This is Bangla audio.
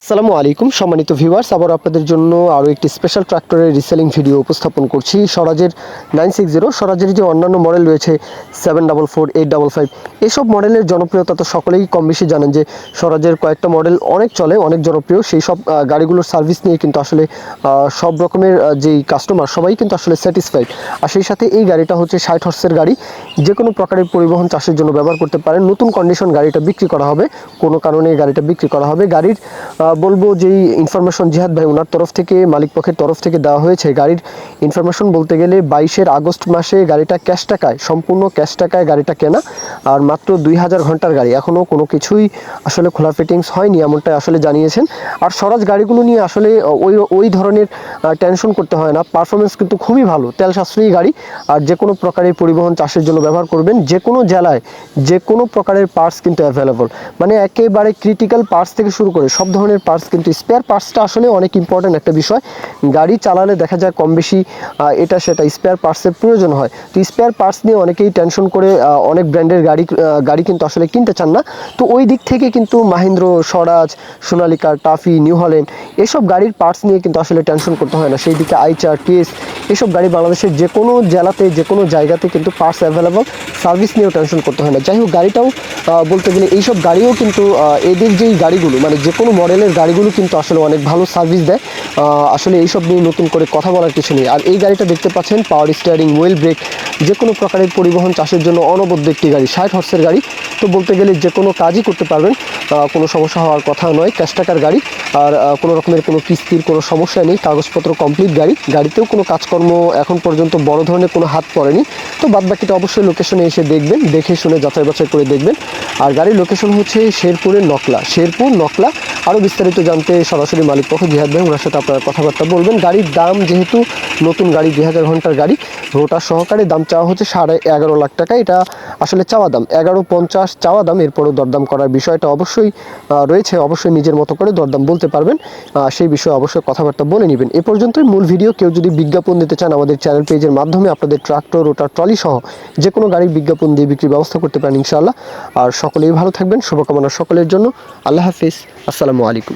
আসসালামু আলাইকুম সম্মানিত ভিউয়ার্স, আবার আপনাদের জন্য আরও একটি স্পেশাল ট্রাক্টরের রিসেলিং ভিডিও উপস্থাপন করছি। স্বরাজের 960, স্বরাজের যে অন্যান্য মডেল রয়েছে 744, 855, এসব মডেলের জনপ্রিয়তা তো সকলেই কম বেশি জানেন যে স্বরাজের কয়েকটা মডেল অনেক চলে, অনেক জনপ্রিয়। সেই সব গাড়িগুলোর সার্ভিস নিয়ে কিন্তু আসলে সব রকমের যেই কাস্টমার সবাই কিন্তু আসলে স্যাটিসফাইড। আর সেই সাথে এই গাড়িটা হচ্ছে 60 হর্সের গাড়ি, যে কোনো প্রকারের পরিবহন চাষের জন্য ব্যবহার করতে পারেন। নতুন কন্ডিশন গাড়িটা বিক্রি করা হবে, কোনো কারণে এই গাড়িটা বিক্রি করা হবে। গাড়ির বলবো যেই ইনফরমেশন জিহাদ ভাই ওনার তরফ থেকে, মালিক পক্ষের তরফ থেকে দেওয়া হয়েছে, গাড়ির ইনফরমেশন বলতে গেলে 22 আগস্ট মাসে গাড়িটা ক্যাশ টাকায়, সম্পূর্ণ ক্যাশ টাকায় গাড়িটা কেনা, আর মাত্র 2000 ঘন্টার গাড়ি। এখনও কোনো কিছুই আসলে খোলা ফিটিংস হয়নি এমনটাই আসলে জানিয়েছেন। আর স্বরাজ গাড়িগুলো নিয়ে আসলে ওই ধরনের টেনশন করতে হয় না। পারফরমেন্স কিন্তু খুবই ভালো, তেল সাশ্রয়ী গাড়ি। আর যে কোনো প্রকারের পরিবহন চাষের জন্য ব্যবহার করবেন, যে কোনো জেলায় যে কোনো প্রকারের পার্টস কিন্তু অ্যাভেলেবল, মানে একেবারে ক্রিটিক্যাল পার্টস থেকে শুরু করে সব ধরনের পার্টস কিন্তু। স্পেয়ার পার্টসটা আসলে অনেক ইম্পর্ট্যান্ট একটা বিষয়। গাড়ি চালালে দেখা যায় কম বেশি এটা সেটা স্পেয়ার পার্টসের প্রয়োজন হয়। তো স্পেয়ার পার্টস নিয়ে অনেকেই টেনশন করে অনেক ব্র্যান্ডের গাড়ি কিন্তু আসলে কিনতে চান না। তো ওই দিক থেকে কিন্তু মাহিন্দ্র, স্বরাজ, সোনালিকা, টাফি, নিউ হল্যান্ড এসব গাড়ির পার্টস নিয়ে কিন্তু আসলে টেনশন করতে হয় না। সেই দিকে আইচার, টিএস এসব গাড়ি বাংলাদেশের যে কোনো জেলাতে, যে কোনো জায়গাতে কিন্তু পার্টস অ্যাভেলেবল, সার্ভিস নিয়েও টেনশন করতে হয় না। যাই হোক, গাড়িটাও বলতে গেলে এইসব গাড়িও কিন্তু এদের যেই গাড়িগুলো, মানে যে কোনো মডেলের গাড়িগুলো কিন্তু আসলে অনেক ভালো সার্ভিস দেয়। আসলে এইসব নিয়ে নতুন করে কথা বলার কিছু নেই। আর এই গাড়িটা দেখতে পাচ্ছেন, পাওয়ার স্টিয়ারিং, হুইল ব্রেক, যে কোনো প্রকারের পরিবহন চাষের জন্য অনবদ্য একটি গাড়ি, 60 হর্সের গাড়ি। তো বলতে গেলে যে কোনো কাজই করতে পারবেন, কোনো সমস্যা হওয়ার কথা নয়। ক্যাশ টাকার গাড়ি, আর কোনো রকমের কোনো কিস্তির কোনো সমস্যা নেই, কাগজপত্র কমপ্লিট গাড়ি। গাড়িতেও কোনো কাজকর্ম এখন পর্যন্ত বড় ধরনের কোনো হাত পড়েনি। তো বাদবাকিটা অবশ্যই লোকেশনে এসে দেখবেন, দেখে শুনে যাচাই বাছাই করে দেখবেন। আর গাড়ির লোকেশন হচ্ছে শেরপুরের নকলা, শেরপুর নকলা। আরও বিস্তারিত জানতে সরাসরি মালিক পক্ষ জিহাদ ভাই ওনার সাথে আপনারা কথাবার্তা বলবেন। গাড়ির দাম যেহেতু নতুন গাড়ি, 2000 ঘন্টার গাড়ি, রোটার সহকারে দাম চাওয়া হচ্ছে 11.5 লাখ টাকা। এটা আসলে চাওয়া দাম, 11.50 চাওয়া দাম। এরপরও দরদাম করার বিষয়টা অবশ্যই রয়েছে, অবশ্যই নিজের মতো করে দরদাম বলতে পারবেন। সেই বিষয়ে অবশ্যই কথাবার্তা বলে নেবেন। এ পর্যন্তই মূল ভিডিও। কেউ যদি বিজ্ঞাপন দিতে চান আমাদের চ্যানেল পেজের মাধ্যমে আপনাদের ট্রাক্টর, রোটার, ট্রলি সহ যে কোনো গাড়ির বিজ্ঞাপন দিয়ে বিক্রির ব্যবস্থা করতে পারেন ইনশাআল্লাহ। আর সকলেই ভালো থাকবেন, শুভকামনা সকলের জন্য। আল্লাহ হাফিজ, আসসালামু আলাইকুম।